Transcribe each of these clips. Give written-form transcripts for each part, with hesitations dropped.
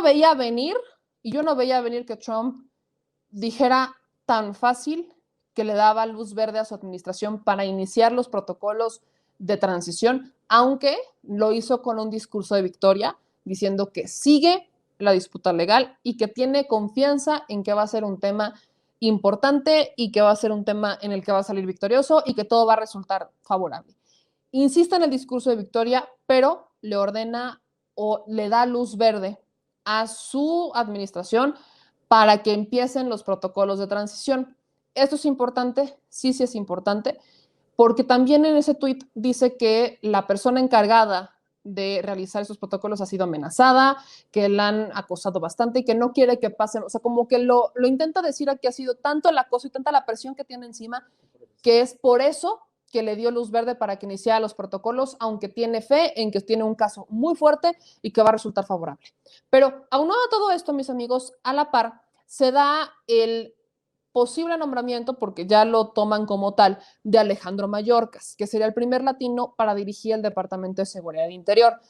veía venir, y yo no veía venir que Trump dijera tan fácil que le daba luz verde a su administración para iniciar los protocolos de transición, aunque lo hizo con un discurso de victoria, diciendo que sigue la disputa legal y que tiene confianza en que va a ser un tema importante y que va a ser un tema en el que va a salir victorioso y que todo va a resultar favorable. Insiste en el discurso de victoria, pero le ordena o le da luz verde a su administración para que empiecen los protocolos de transición. ¿Esto es importante? Sí, sí es importante, porque también en ese tuit dice que la persona encargada de realizar esos protocolos ha sido amenazada, que la han acosado bastante y que no quiere que pasen, o sea, como que lo intenta decir aquí, ha sido tanto el acoso y tanta la presión que tiene encima, que es por eso que le dio luz verde para que iniciara los protocolos, aunque tiene fe en que tiene un caso muy fuerte y que va a resultar favorable. Pero aunado a todo esto, mis amigos, a la par, se da el posible nombramiento, porque ya lo toman como tal, de Alejandro Mayorkas, que sería el primer latino para dirigir el Departamento de Seguridad Interior.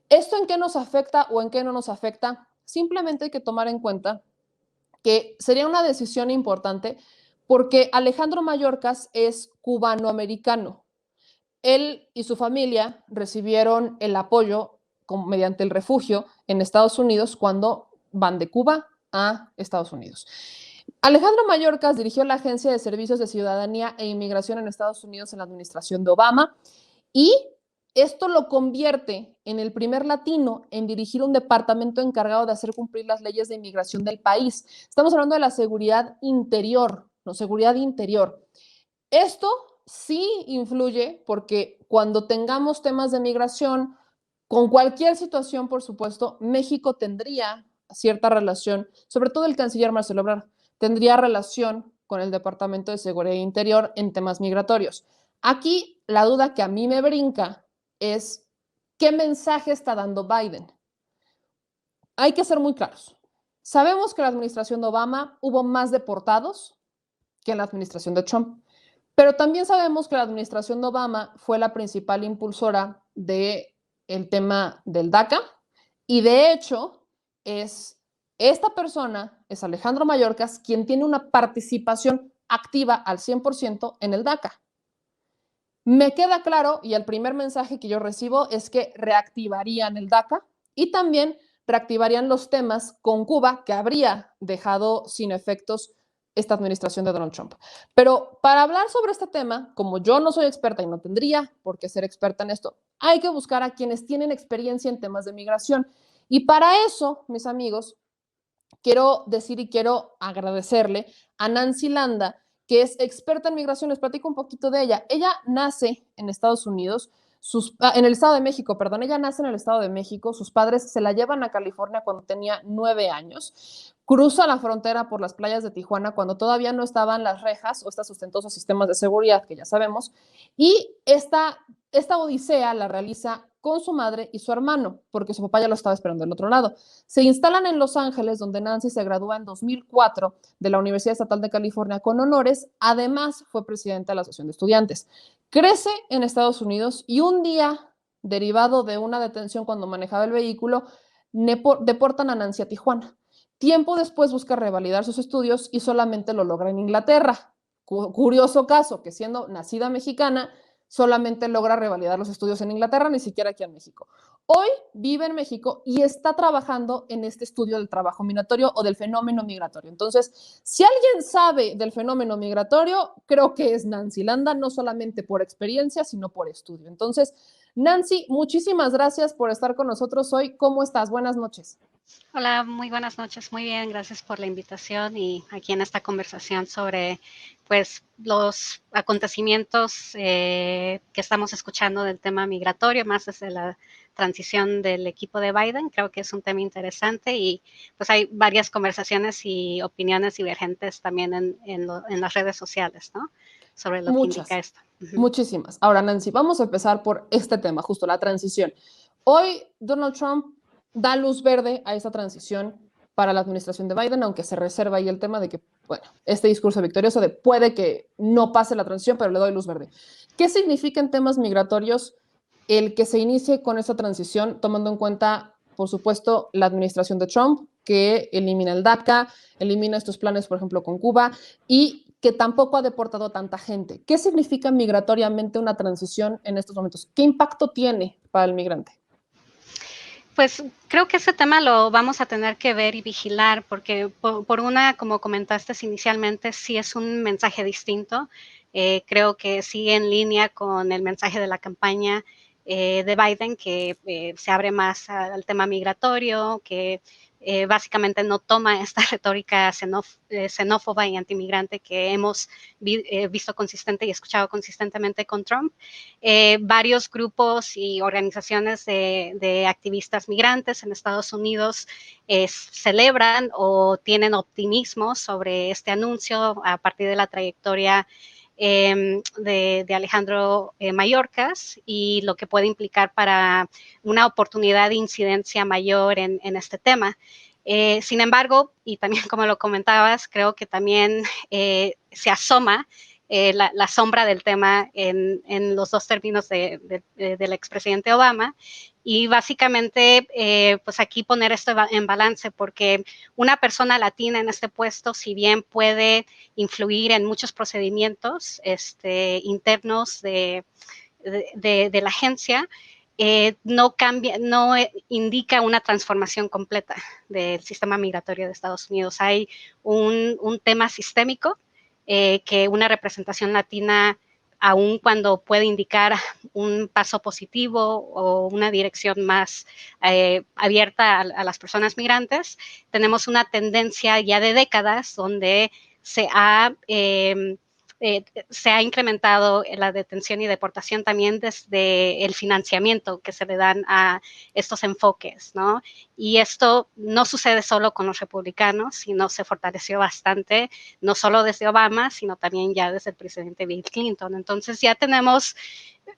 ¿Esto en qué nos afecta o en qué no nos afecta? Simplemente hay que tomar en cuenta que sería una decisión importante porque Alejandro Mayorkas es cubanoamericano. Él y su familia recibieron el apoyo mediante el refugio en Estados Unidos cuando van de Cuba a Estados Unidos. Alejandro Mayorkas dirigió la Agencia de Servicios de Ciudadanía e Inmigración en Estados Unidos en la administración de Obama y esto lo convierte en el primer latino en dirigir un departamento encargado de hacer cumplir las leyes de inmigración del país. Estamos hablando de la seguridad interior, no seguridad interior. Esto sí influye porque cuando tengamos temas de migración, con cualquier situación, por supuesto, México tendría cierta relación, sobre todo el canciller Marcelo Ebrard, tendría relación con el Departamento de Seguridad Interior en temas migratorios. Aquí la duda que a mí me brinca es qué mensaje está dando Biden. Hay que ser muy claros. Sabemos que en la administración de Obama hubo más deportados que en la administración de Trump, pero también sabemos que la administración de Obama fue la principal impulsora del tema del DACA y de hecho esta persona, es Alejandro Mayorkas, quien tiene una participación activa al 100% en el DACA. Me queda claro, y el primer mensaje que yo recibo es que reactivarían el DACA y también reactivarían los temas con Cuba que habría dejado sin efectos esta administración de Donald Trump. Pero para hablar sobre este tema, como yo no soy experta y no tendría por qué ser experta en esto, hay que buscar a quienes tienen experiencia en temas de migración. Y para eso, mis amigos, quiero decir y quiero agradecerle a Nancy Landa, que es experta en migración. Les platico un poquito de ella. Ella nace en Estados Unidos, en el Estado de México, perdón. Ella nace en el Estado de México. Sus padres se la llevan a California cuando tenía 9 años. Cruza la frontera por las playas de Tijuana cuando todavía no estaban las rejas o estos ostentosos sistemas de seguridad que ya sabemos. Y esta odisea la realiza con su madre y su hermano, porque su papá ya lo estaba esperando del otro lado. Se instalan en Los Ángeles, donde Nancy se gradúa en 2004 de la Universidad Estatal de California con honores. Además, fue presidenta de la Asociación de Estudiantes. Crece en Estados Unidos y un día, derivado de una detención cuando manejaba el vehículo, deportan a Nancy a Tijuana. Tiempo después busca revalidar sus estudios y solamente lo logra en Inglaterra. Curioso caso, que siendo nacida mexicana, solamente logra revalidar los estudios en Inglaterra, ni siquiera aquí en México. Hoy vive en México y está trabajando en este estudio del trabajo migratorio o del fenómeno migratorio. Entonces, si alguien sabe del fenómeno migratorio, creo que es Nancy Landa, no solamente por experiencia, sino por estudio. Entonces, Nancy, muchísimas gracias por estar con nosotros hoy. ¿Cómo estás? Buenas noches. Hola, muy buenas noches. Muy bien, gracias por la invitación y aquí en esta conversación sobre pues los acontecimientos que estamos escuchando del tema migratorio, más desde la transición del equipo de Biden. Creo que es un tema interesante y pues hay varias conversaciones y opiniones divergentes también en las redes sociales, ¿no? Sobre lo que indica esto. Muchísimas. Ahora, Nancy, vamos a empezar por este tema, justo la transición. Hoy Donald Trump da luz verde a esa transición para la administración de Biden, aunque se reserva ahí el tema de que, bueno, este discurso victorioso de puede que no pase la transición, pero le doy luz verde. ¿Qué significa en temas migratorios el que se inicie con esa transición, tomando en cuenta por supuesto, la administración de Trump, que elimina el DACA, elimina estos planes, por ejemplo, con Cuba, y que tampoco ha deportado tanta gente. ¿Qué significa migratoriamente una transición en estos momentos? ¿Qué impacto tiene para el migrante? Pues creo que ese tema lo vamos a tener que ver y vigilar, porque por una, como comentaste inicialmente, sí es un mensaje distinto. Creo que sí en línea con el mensaje de la campaña de Biden, que se abre más al tema migratorio, que básicamente no toma esta retórica xenófoba y antimigrante que hemos visto consistente y escuchado consistentemente con Trump. Varios grupos y organizaciones de activistas migrantes en Estados Unidos celebran o tienen optimismo sobre este anuncio a partir de la trayectoria de Alejandro Mayorkas y lo que puede implicar para una oportunidad de incidencia mayor en este tema. Sin embargo, y también como lo comentabas, creo que también se asoma la sombra del tema en los dos términos del expresidente Obama. Y básicamente, pues aquí poner esto en balance, porque una persona latina en este puesto, si bien puede influir en muchos procedimientos internos de la agencia, no cambia, no indica una transformación completa del sistema migratorio de Estados Unidos. Hay un tema sistémico que una representación latina, aun cuando puede indicar un paso positivo o una dirección más abierta a las personas migrantes, tenemos una tendencia ya de décadas donde se ha incrementado la detención y deportación también desde el financiamiento que se le dan a estos enfoques, ¿no? Y esto no sucede solo con los republicanos, sino se fortaleció bastante, no solo desde Obama, sino también ya desde el presidente Bill Clinton. Entonces ya tenemos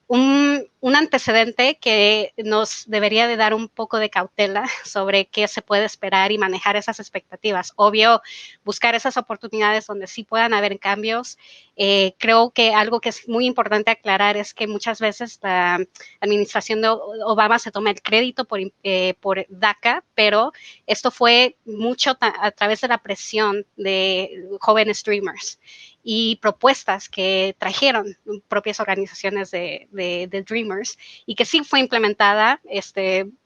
un antecedente que nos debería de dar un poco de cautela sobre qué se puede esperar y manejar esas expectativas. Obvio, buscar esas oportunidades donde sí puedan haber cambios. Creo que algo que es muy importante aclarar es que muchas veces la administración de Obama se toma el crédito por DACA, pero esto fue mucho a través de la presión de jóvenes Dreamers y propuestas que trajeron propias organizaciones de Dreamers y que sí fue implementada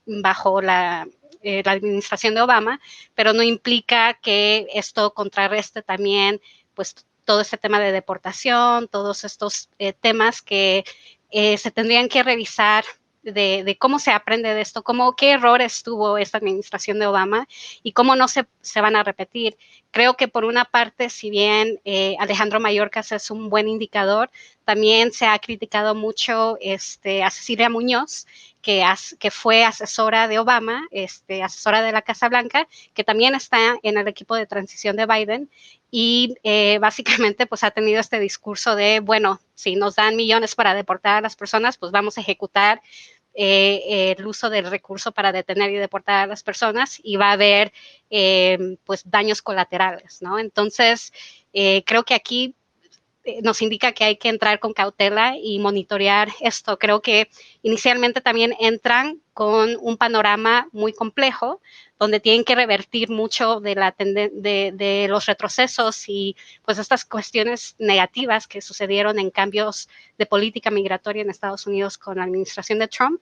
bajo la administración de Obama, pero no implica que esto contrarreste también pues todo este tema de deportación, todos estos temas que se tendrían que revisar de cómo se aprende de esto, qué errores tuvo esta administración de Obama y cómo no se van a repetir. Creo que por una parte, si bien Alejandro Mayorkas es un buen indicador, también se ha criticado mucho a Cecilia Muñoz, que fue asesora de Obama, asesora de la Casa Blanca, que también está en el equipo de transición de Biden y básicamente pues ha tenido este discurso de, bueno, si nos dan millones para deportar a las personas, pues vamos a ejecutar el uso del recurso para detener y deportar a las personas y va a haber pues daños colaterales, ¿no? Entonces, creo que aquí nos indica que hay que entrar con cautela y monitorear esto. Creo que inicialmente también entran con un panorama muy complejo, donde tienen que revertir mucho de los retrocesos y pues estas cuestiones negativas que sucedieron en cambios de política migratoria en Estados Unidos con la administración de Trump.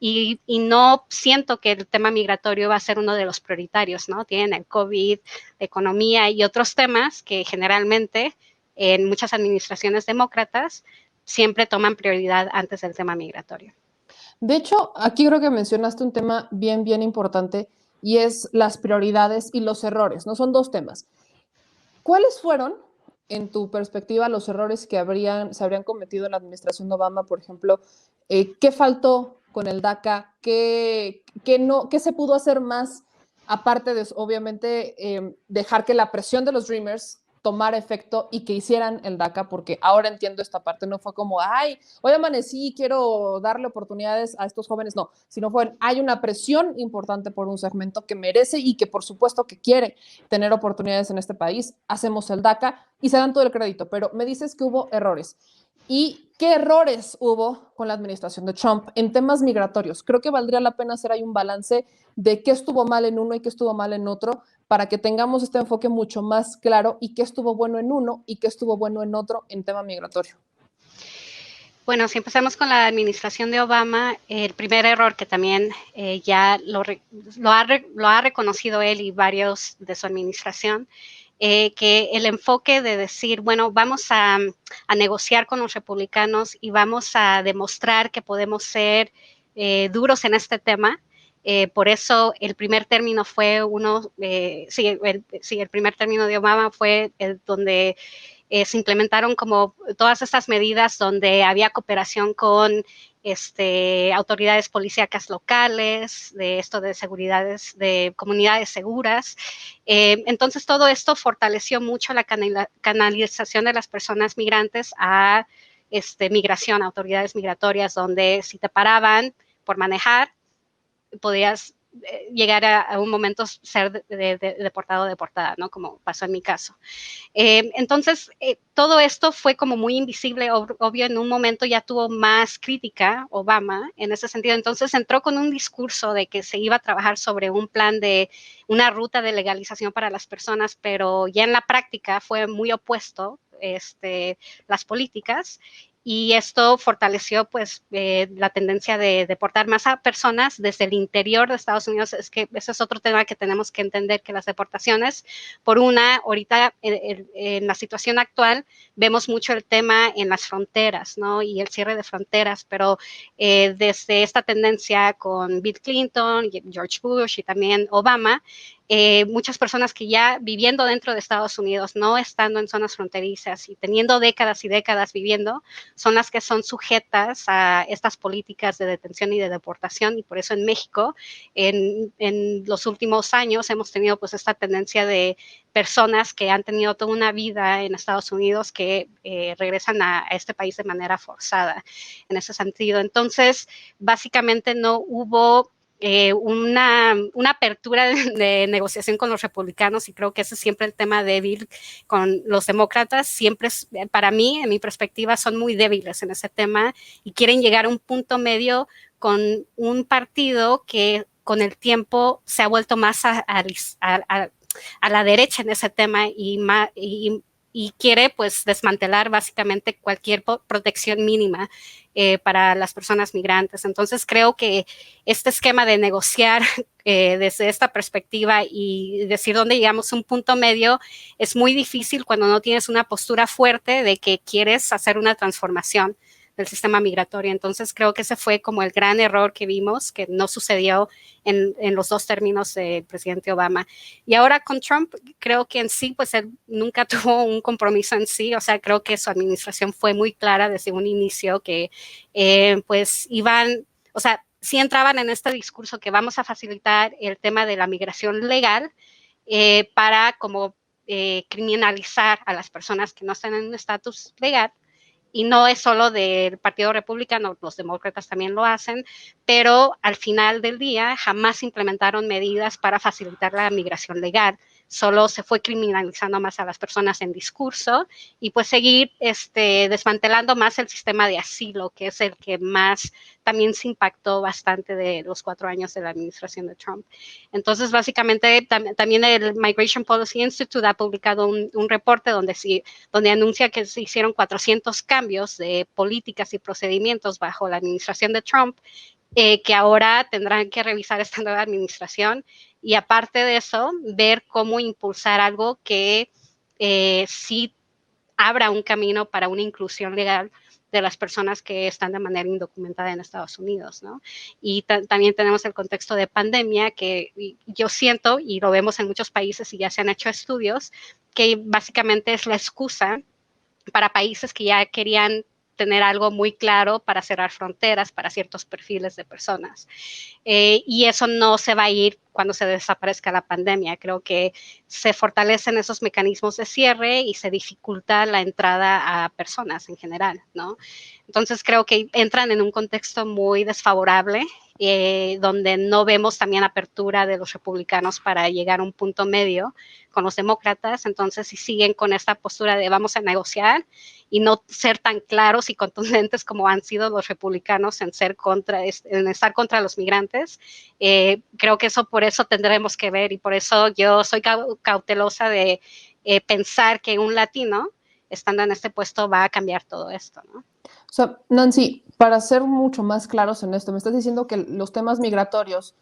Y no siento que el tema migratorio va a ser uno de los prioritarios, ¿no? Tienen el COVID, la economía y otros temas que generalmente en muchas administraciones demócratas siempre toman prioridad antes del tema migratorio. De hecho, aquí creo que mencionaste un tema bien importante y es las prioridades y los errores, ¿no? Son dos temas. ¿Cuáles fueron, en tu perspectiva, los errores que se habrían cometido en la administración de Obama, por ejemplo? ¿Qué faltó con el DACA? ¿Qué se pudo hacer más, aparte de, obviamente, dejar que la presión de los Dreamers tomara efecto y que hicieran el DACA? Porque ahora entiendo esta parte, no fue como, ay, hoy amanecí, quiero darle oportunidades a estos jóvenes, no, sino hay una presión importante por un segmento que merece y que por supuesto que quiere tener oportunidades en este país, hacemos el DACA y se dan todo el crédito, pero me dices que hubo errores. ¿Y qué errores hubo con la administración de Trump en temas migratorios? Creo que valdría la pena hacer ahí un balance de qué estuvo mal en uno y qué estuvo mal en otro, para que tengamos este enfoque mucho más claro y qué estuvo bueno en uno y qué estuvo bueno en otro en tema migratorio. Bueno, si empezamos con la administración de Obama, el primer error que también ya lo ha reconocido él y varios de su administración, que el enfoque de decir, bueno, vamos a negociar con los republicanos y vamos a demostrar que podemos ser duros en este tema. Por eso el primer término fue el primer término de Obama fue donde se implementaron como todas estas medidas donde había cooperación con autoridades policíacas locales, de esto de seguridades, de comunidades seguras. Entonces todo esto fortaleció mucho la canalización de las personas migrantes a migración, a autoridades migratorias, donde si te paraban por manejar, podías llegar a un momento ser deportado o deportada, ¿no? Como pasó en mi caso. Entonces, todo esto fue como muy invisible, obvio, en un momento ya tuvo más crítica Obama en ese sentido. Entonces entró con un discurso de que se iba a trabajar sobre un plan de una ruta de legalización para las personas, pero ya en la práctica fue muy opuesto las políticas. Y esto fortaleció pues la tendencia de deportar más a personas desde el interior de Estados Unidos. Es que ese es otro tema que tenemos que entender, que las deportaciones, por una, ahorita en la situación actual vemos mucho el tema en las fronteras, ¿no? Y el cierre de fronteras, pero desde esta tendencia con Bill Clinton, George Bush y también Obama, muchas personas que ya viviendo dentro de Estados Unidos, no estando en zonas fronterizas y teniendo décadas y décadas viviendo, son las que son sujetas a estas políticas de detención y de deportación. Y por eso en México, en los últimos años, hemos tenido pues esta tendencia de personas que han tenido toda una vida en Estados Unidos que regresan a este país de manera forzada en ese sentido. Entonces, básicamente no hubo una apertura de negociación con los republicanos, y creo que ese es siempre el tema débil con los demócratas. Siempre para mí, en mi perspectiva, son muy débiles en ese tema y quieren llegar a un punto medio con un partido que con el tiempo se ha vuelto más a la derecha en ese tema y quiere pues desmantelar básicamente cualquier protección mínima para las personas migrantes. Entonces creo que este esquema de negociar desde esta perspectiva y decir dónde llegamos a un punto medio es muy difícil cuando no tienes una postura fuerte de que quieres hacer una transformación del sistema migratorio. Entonces creo que ese fue como el gran error que vimos, que no sucedió en los dos términos del presidente Obama. Y ahora con Trump, creo que en sí, pues él nunca tuvo un compromiso en sí. O sea, creo que su administración fue muy clara desde un inicio que pues iban, o sea, sí entraban en este discurso que vamos a facilitar el tema de la migración legal para como criminalizar a las personas que no están en un estatus legal. Y no es solo del Partido Republicano, los demócratas también lo hacen, pero al final del día jamás implementaron medidas para facilitar la migración legal. Solo se fue criminalizando más a las personas en discurso y pues seguir desmantelando más el sistema de asilo, que es el que más también se impactó bastante de los 4 años de la administración de Trump. Entonces, básicamente, también el Migration Policy Institute ha publicado un reporte donde anuncia que se hicieron 400 cambios de políticas y procedimientos bajo la administración de Trump, que ahora tendrán que revisar esta nueva administración y aparte de eso, ver cómo impulsar algo que sí abra un camino para una inclusión legal de las personas que están de manera indocumentada en Estados Unidos, ¿no? Y también tenemos el contexto de pandemia que yo siento, y lo vemos en muchos países y ya se han hecho estudios, que básicamente es la excusa para países que ya querían tener algo muy claro para cerrar fronteras para ciertos perfiles de personas. Y eso no se va a ir cuando se desaparezca la pandemia. Creo que se fortalecen esos mecanismos de cierre y se dificulta la entrada a personas en general, ¿no? Entonces creo que entran en un contexto muy desfavorable donde no vemos también apertura de los republicanos para llegar a un punto medio con los demócratas. Entonces, si siguen con esta postura de vamos a negociar y no ser tan claros y contundentes como han sido los republicanos en estar contra los migrantes, creo que por eso tendremos que ver, y por eso yo soy cautelosa de pensar que un latino estando en este puesto va a cambiar todo esto, ¿no? O sea, Nancy, para ser mucho más claros en esto, me estás diciendo que los temas migratorios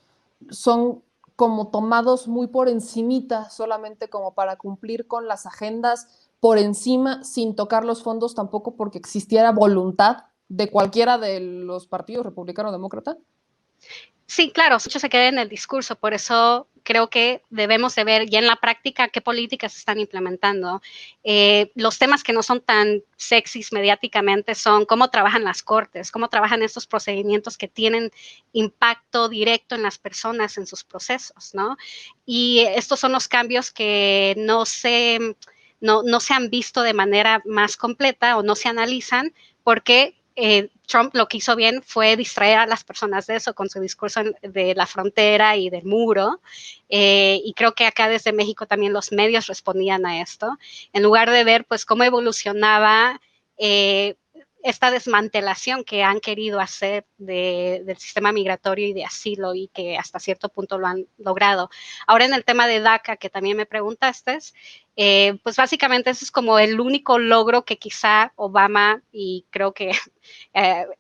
son como tomados muy por encimita, solamente como para cumplir con las agendas por encima, sin tocar los fondos tampoco porque existiera voluntad de cualquiera de los partidos republicano o demócrata. Sí, claro, mucho se queda en el discurso, por eso creo que debemos de ver ya en la práctica qué políticas se están implementando. Los temas que no son tan sexys mediáticamente son cómo trabajan las cortes, cómo trabajan estos procedimientos que tienen impacto directo en las personas, en sus procesos, ¿no? Y estos son los cambios que no se han visto de manera más completa o no se analizan porque Trump lo que hizo bien fue distraer a las personas de eso con su discurso de la frontera y del muro. Y creo que acá desde México también los medios respondían a esto, en lugar de ver pues cómo evolucionaba esta desmantelación que han querido hacer del sistema migratorio y de asilo y que hasta cierto punto lo han logrado. Ahora en el tema de DACA, que también me preguntaste, pues básicamente eso es como el único logro que quizá Obama y creo que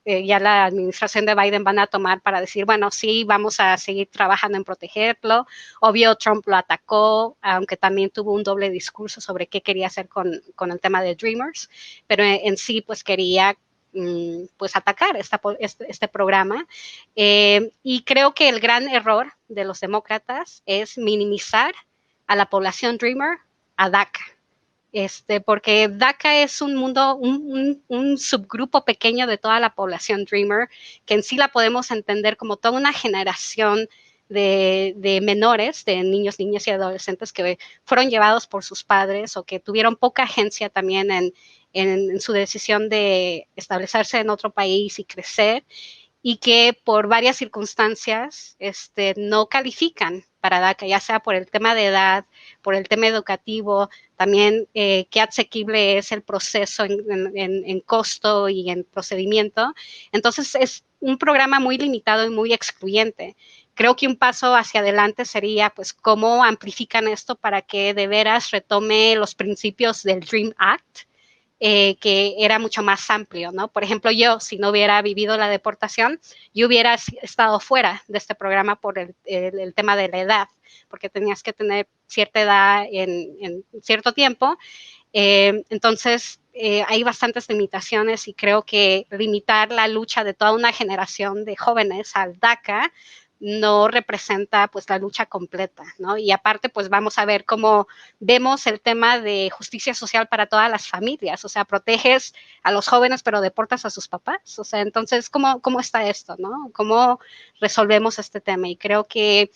ya la administración de Biden van a tomar para decir, bueno, sí, vamos a seguir trabajando en protegerlo. Obvio, Trump lo atacó, aunque también tuvo un doble discurso sobre qué quería hacer con el tema de Dreamers, pero en sí, pues quería pues atacar este programa. Y creo que el gran error de los demócratas es minimizar a la población Dreamer a DACA. Porque DACA es un mundo, un subgrupo pequeño de toda la población Dreamer, que en sí la podemos entender como toda una generación de menores, de niños, niñas y adolescentes que fueron llevados por sus padres o que tuvieron poca agencia también en su decisión de establecerse en otro país y crecer, y que por varias circunstancias no califican para DACA, ya sea por el tema de edad, por el tema educativo, también qué asequible es el proceso en costo y en procedimiento. Entonces es un programa muy limitado y muy excluyente. Creo que un paso hacia adelante sería pues cómo amplifican esto para que de veras retome los principios del DREAM Act, que era mucho más amplio, ¿no? Por ejemplo, yo, si no hubiera vivido la deportación, yo hubiera estado fuera de este programa por el tema de la edad, porque tenías que tener cierta edad en cierto tiempo. Entonces, hay bastantes limitaciones y creo que limitar la lucha de toda una generación de jóvenes al DACA no representa pues la lucha completa, ¿no? Y aparte pues vamos a ver cómo vemos el tema de justicia social para todas las familias, o sea, proteges a los jóvenes pero deportas a sus papás, o sea, entonces, ¿cómo está esto, no? ¿Cómo resolvemos este tema? Y creo que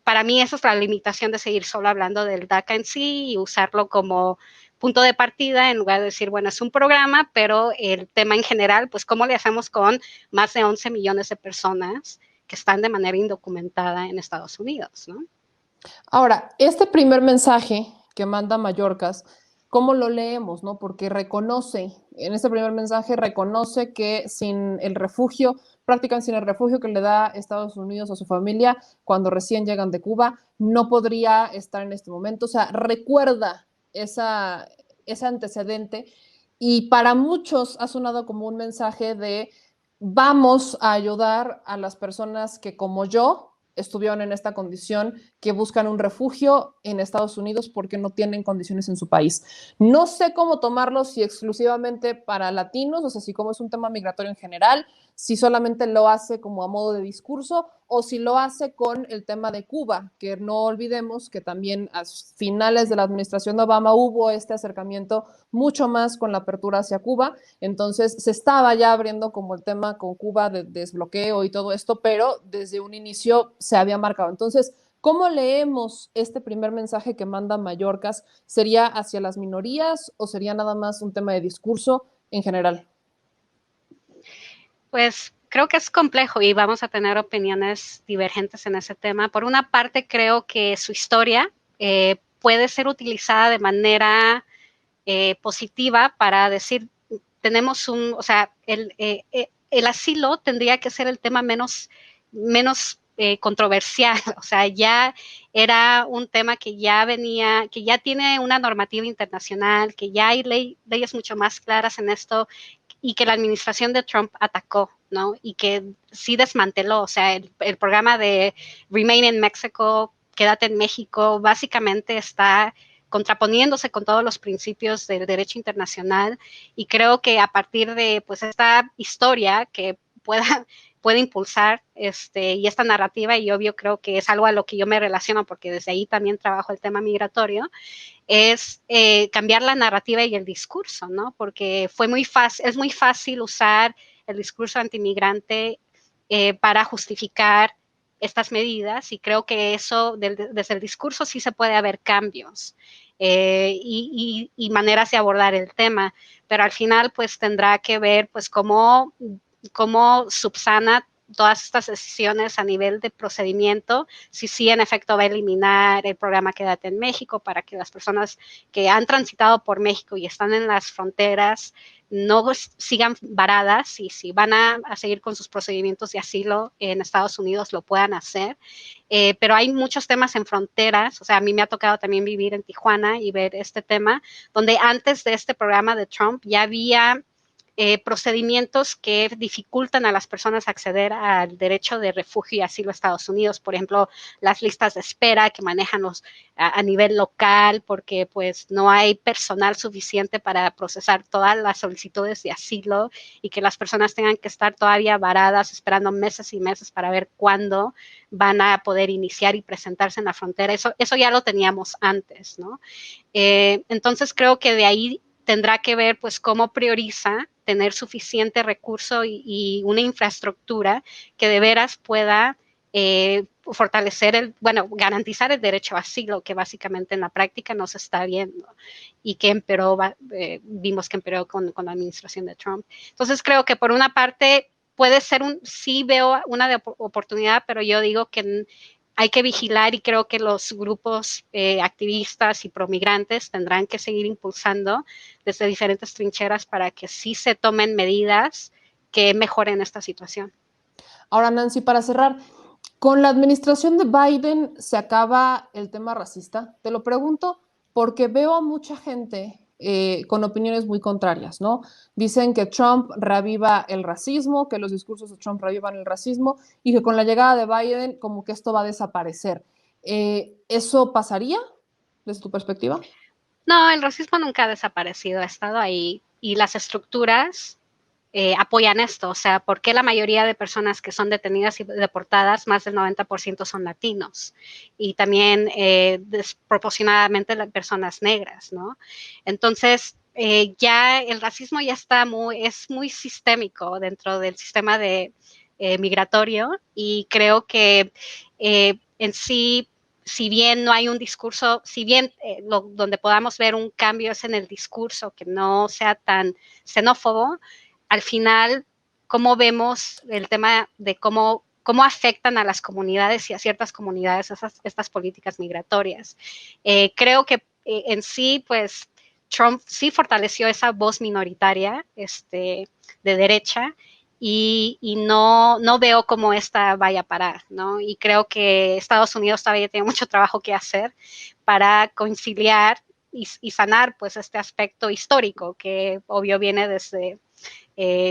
para mí esa es la limitación de seguir solo hablando del DACA en sí y usarlo como punto de partida en lugar de decir, bueno, es un programa, pero el tema en general, pues, ¿cómo le hacemos con más de 11 millones de personas que están de manera indocumentada en Estados Unidos, ¿no? Ahora, este primer mensaje que manda Mayorkas, ¿cómo lo leemos, no? Porque reconoce, en este primer mensaje reconoce que sin el refugio, prácticamente sin el refugio que le da Estados Unidos a su familia cuando recién llegan de Cuba, no podría estar en este momento. O sea, recuerda ese antecedente y para muchos ha sonado como un mensaje de vamos a ayudar a las personas que como yo estuvieron en esta condición, que buscan un refugio en Estados Unidos porque no tienen condiciones en su país. No sé cómo tomarlo, si exclusivamente para latinos, o sea, si como es un tema migratorio en general, si solamente lo hace como a modo de discurso o si lo hace con el tema de Cuba, que no olvidemos que también a finales de la administración de Obama hubo este acercamiento mucho más con la apertura hacia Cuba. Entonces se estaba ya abriendo como el tema con Cuba de desbloqueo y todo esto, pero desde un inicio se había marcado. Entonces, ¿cómo leemos este primer mensaje que manda Mayorkas? ¿Sería hacia las minorías o sería nada más un tema de discurso en general? Pues creo que es complejo y vamos a tener opiniones divergentes en ese tema. Por una parte, creo que su historia puede ser utilizada de manera positiva para decir, tenemos o sea, el asilo tendría que ser el tema menos controversial, o sea, ya era un tema que ya venía, que ya tiene una normativa internacional, que ya hay leyes mucho más claras en esto y que la administración de Trump atacó, ¿no? Y que sí desmanteló, o sea, el programa de Remain in Mexico, Quédate en México, básicamente está contraponiéndose con todos los principios del derecho internacional y creo que a partir de pues esta historia que puede impulsar y esta narrativa, y obvio creo que es algo a lo que yo me relaciono porque desde ahí también trabajo el tema migratorio, es cambiar la narrativa y el discurso, ¿no? Porque es muy fácil usar el discurso antimigrante para justificar estas medidas y creo que eso, desde el discurso sí se puede haber cambios y maneras de abordar el tema, pero al final pues tendrá que ver pues cómo subsana todas estas decisiones a nivel de procedimiento, si sí en efecto va a eliminar el programa Quédate en México para que las personas que han transitado por México y están en las fronteras no sigan varadas y si van a seguir con sus procedimientos de asilo en Estados Unidos lo puedan hacer. Pero hay muchos temas en fronteras, o sea, a mí me ha tocado también vivir en Tijuana y ver este tema, donde antes de este programa de Trump ya había procedimientos que dificultan a las personas acceder al derecho de refugio y asilo a Estados Unidos. Por ejemplo, las listas de espera que manejan a nivel local porque pues no hay personal suficiente para procesar todas las solicitudes de asilo y que las personas tengan que estar todavía varadas esperando meses y meses para ver cuándo van a poder iniciar y presentarse en la frontera. Eso ya lo teníamos antes, ¿no? Entonces creo que de ahí tendrá que ver pues cómo prioriza tener suficiente recurso y una infraestructura que de veras pueda fortalecer garantizar el derecho a asilo, que básicamente en la práctica no se está viendo y que empeoró, vimos que empeoró con la administración de Trump. Entonces creo que por una parte puede ser sí veo una oportunidad, pero yo digo que hay que vigilar y creo que los grupos activistas y promigrantes tendrán que seguir impulsando desde diferentes trincheras para que sí se tomen medidas que mejoren esta situación. Ahora, Nancy, para cerrar, con la administración de Biden se acaba el tema racista. Te lo pregunto porque veo a mucha gente con opiniones muy contrarias, ¿no? Dicen que Trump reaviva el racismo, que los discursos de Trump reavivan el racismo y que con la llegada de Biden como que esto va a desaparecer. ¿Eso pasaría desde tu perspectiva? No, el racismo nunca ha desaparecido, ha estado ahí y las estructuras apoyan esto. O sea, ¿por qué la mayoría de personas que son detenidas y deportadas, más del 90% son latinos? Y también desproporcionadamente las personas negras, ¿no? Entonces, ya el racismo ya es muy sistémico dentro del sistema migratorio y creo que en sí si bien no hay un discurso, si bien donde podamos ver un cambio es en el discurso, que no sea tan xenófobo, al final, cómo vemos el tema de cómo afectan a las comunidades y a ciertas comunidades estas políticas migratorias. Creo que en sí, pues, Trump sí fortaleció esa voz minoritaria de derecha y no veo cómo esta vaya a parar, ¿no? Y creo que Estados Unidos todavía tiene mucho trabajo que hacer para conciliar y sanar pues este aspecto histórico que obvio viene desde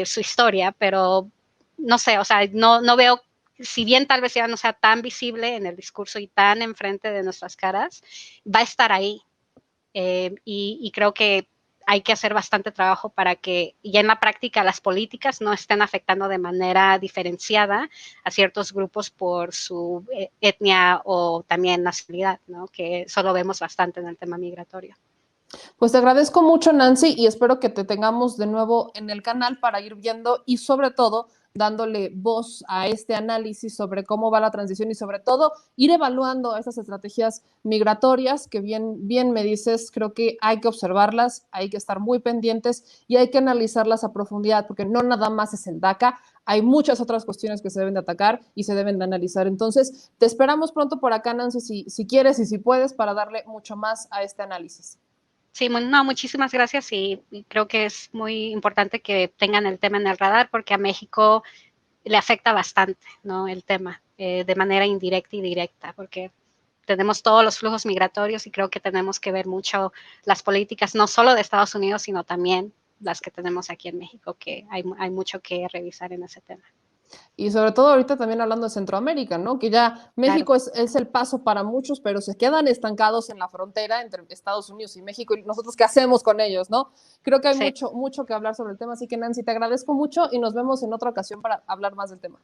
su historia, pero no sé, o sea, no veo, si bien tal vez ya no sea tan visible en el discurso y tan enfrente de nuestras caras, va a estar ahí. Y creo que hay que hacer bastante trabajo para que ya en la práctica las políticas no estén afectando de manera diferenciada a ciertos grupos por su etnia o también nacionalidad, ¿no? Que eso lo vemos bastante en el tema migratorio. Pues te agradezco mucho, Nancy, y espero que te tengamos de nuevo en el canal para ir viendo y sobre todo dándole voz a este análisis sobre cómo va la transición y sobre todo ir evaluando estas estrategias migratorias que bien me dices, creo que hay que observarlas, hay que estar muy pendientes y hay que analizarlas a profundidad, porque no nada más es el DACA, hay muchas otras cuestiones que se deben de atacar y se deben de analizar. Entonces, te esperamos pronto por acá, Nancy, si quieres y si puedes, para darle mucho más a este análisis. Sí, no, muchísimas gracias y creo que es muy importante que tengan el tema en el radar porque a México le afecta bastante, ¿no? El tema, de manera indirecta y directa, porque tenemos todos los flujos migratorios y creo que tenemos que ver mucho las políticas, no solo de Estados Unidos, sino también las que tenemos aquí en México, que hay mucho que revisar en ese tema. Y sobre todo ahorita también hablando de Centroamérica, ¿no? Que ya México Claro. es el paso para muchos, pero se quedan estancados en la frontera entre Estados Unidos y México y nosotros qué hacemos con ellos, ¿no? Creo que hay Sí. mucho que hablar sobre el tema, así que Nancy, te agradezco mucho y nos vemos en otra ocasión para hablar más del tema.